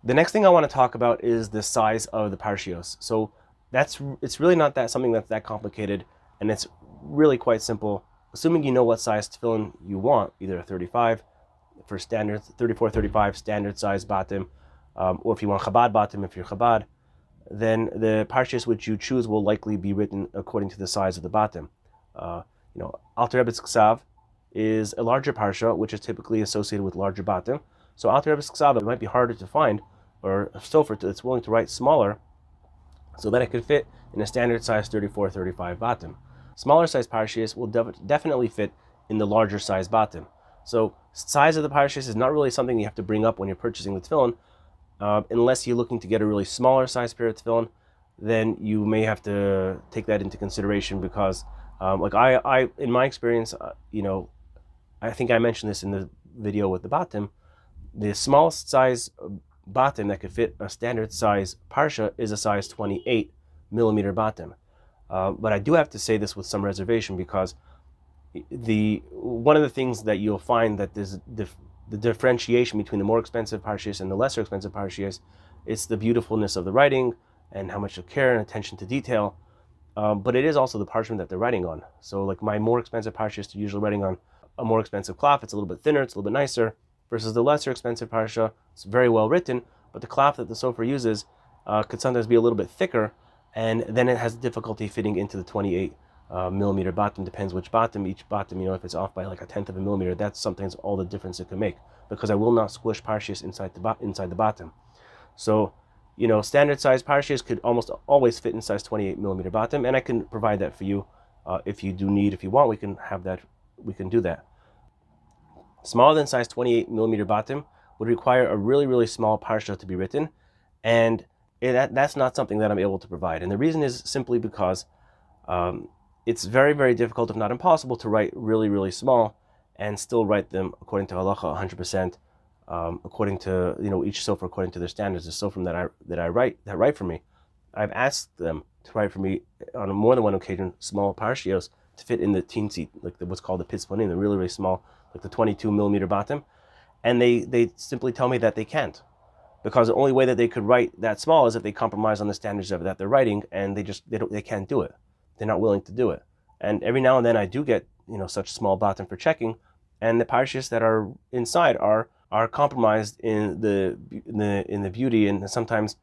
The next thing I want to talk about is the size of the Parshios. So it's really not something that's that complicated, and it's really quite simple. Assuming you know what size tefillin you want, either a 35 for standard, 34, 35 standard size batim, or if you want Chabad batim, if you're Chabad, then the Parshios which you choose will likely be written according to the size of the batim. Alter Rebbe's Ksav is a larger parsha, which is typically associated with larger batim. So Alter Rebbe's Ksav, it might be harder to find, or a sofer that's willing to write smaller, so that it could fit in a standard size 34, 35 batim. Smaller size Parshios will definitely fit in the larger size batim. So size of the Parshios is not really something you have to bring up when you're purchasing the tefillin, unless you're looking to get a really smaller size pair of tefillin. Then you may have to take that into consideration because, like I in my experience, I think I mentioned this in the video with the batim. The smallest size batim that could fit a standard size parsha is a size 28 millimeter batim. But I do have to say this with some reservation because one of the things that you'll find that there's the differentiation between the more expensive Parshios and the lesser expensive Parshios, it's the beautifulness of the writing and how much care and attention to detail. But it is also the parchment that they're writing on. So like my more expensive Parshios are usually writing on a more expensive cloth. It's a little bit thinner, it's a little bit nicer, versus the lesser expensive Parsha. It's very well written, but the cloth that the sofer uses could sometimes be a little bit thicker, and then it has difficulty fitting into the 28 millimeter batim. Depends which batim. Each batim, if it's off by like 1/10 of a millimeter, that's sometimes all the difference it can make, because I will not squish Parshios inside the batim. So, standard size Parshios could almost always fit in size 28 millimeter batim, and I can provide that for you if you want. We can do that. Smaller than size 28 millimeter batim would require a really, really small parsha to be written, and that's not something that I'm able to provide. And the reason is simply because it's very, very difficult, if not impossible, to write really, really small and still write them according to halacha 100%, according to each sofer according to their standards. The sofer that write for me, I've asked them to write for me on more than one occasion small parshios to fit in the teensy, like what's called the pitzponim, the really, really small, like the 22 millimeter batim, and they simply tell me that they can't, because the only way that they could write that small is if they compromise on the standards of that they're writing, and they can't do it. They're not willing to do it. And every now and then I do get such small batim for checking, and the parshios that are inside are compromised in the beauty, and sometimes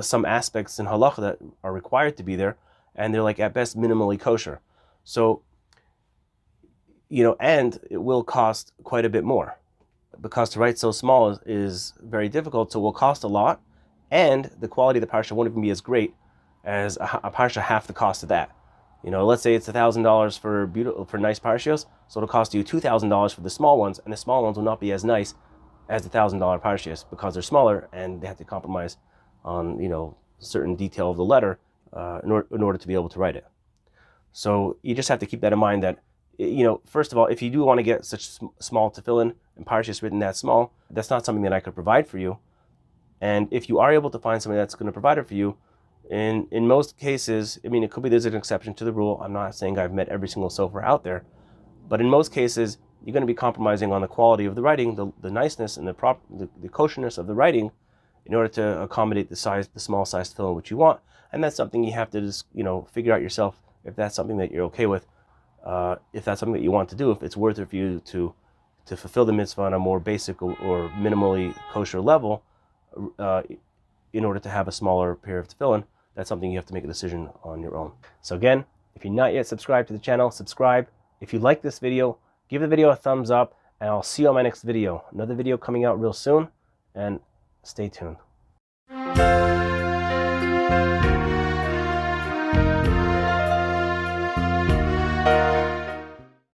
some aspects in halacha that are required to be there, and they're like at best minimally kosher. So and it will cost quite a bit more, because to write so small is very difficult, so it will cost a lot, and the quality of the parsha won't even be as great as a parsha half the cost of that. Let's say it's $1,000 for nice parshios, so it'll cost you $2,000 for the small ones, and the small ones will not be as nice as the $1,000 parshios because they're smaller and they have to compromise on certain detail of the letter in order to be able to write it. So you just have to keep that in mind that first of all, if you do want to get such small tefillin and parshios written that small, that's not something that I could provide for you. And if you are able to find somebody that's going to provide it for you, in most cases, it could be there's an exception to the rule. I'm not saying I've met every single sofer out there, but in most cases, you're going to be compromising on the quality of the writing, the niceness and the kosherness of the writing, in order to accommodate the small size tefillin which you want. And that's something you have to just figure out yourself, if that's something that you're okay with, if that's something that you want to do, if it's worth it for you to fulfill the mitzvah on a more basic or minimally kosher level, in order to have a smaller pair of tefillin. That's something you have to make a decision on your own. So again, if you're not yet subscribed to the channel, subscribe. If you like this video, give the video a thumbs up, and I'll see you on my next video. Another video coming out real soon, and stay tuned.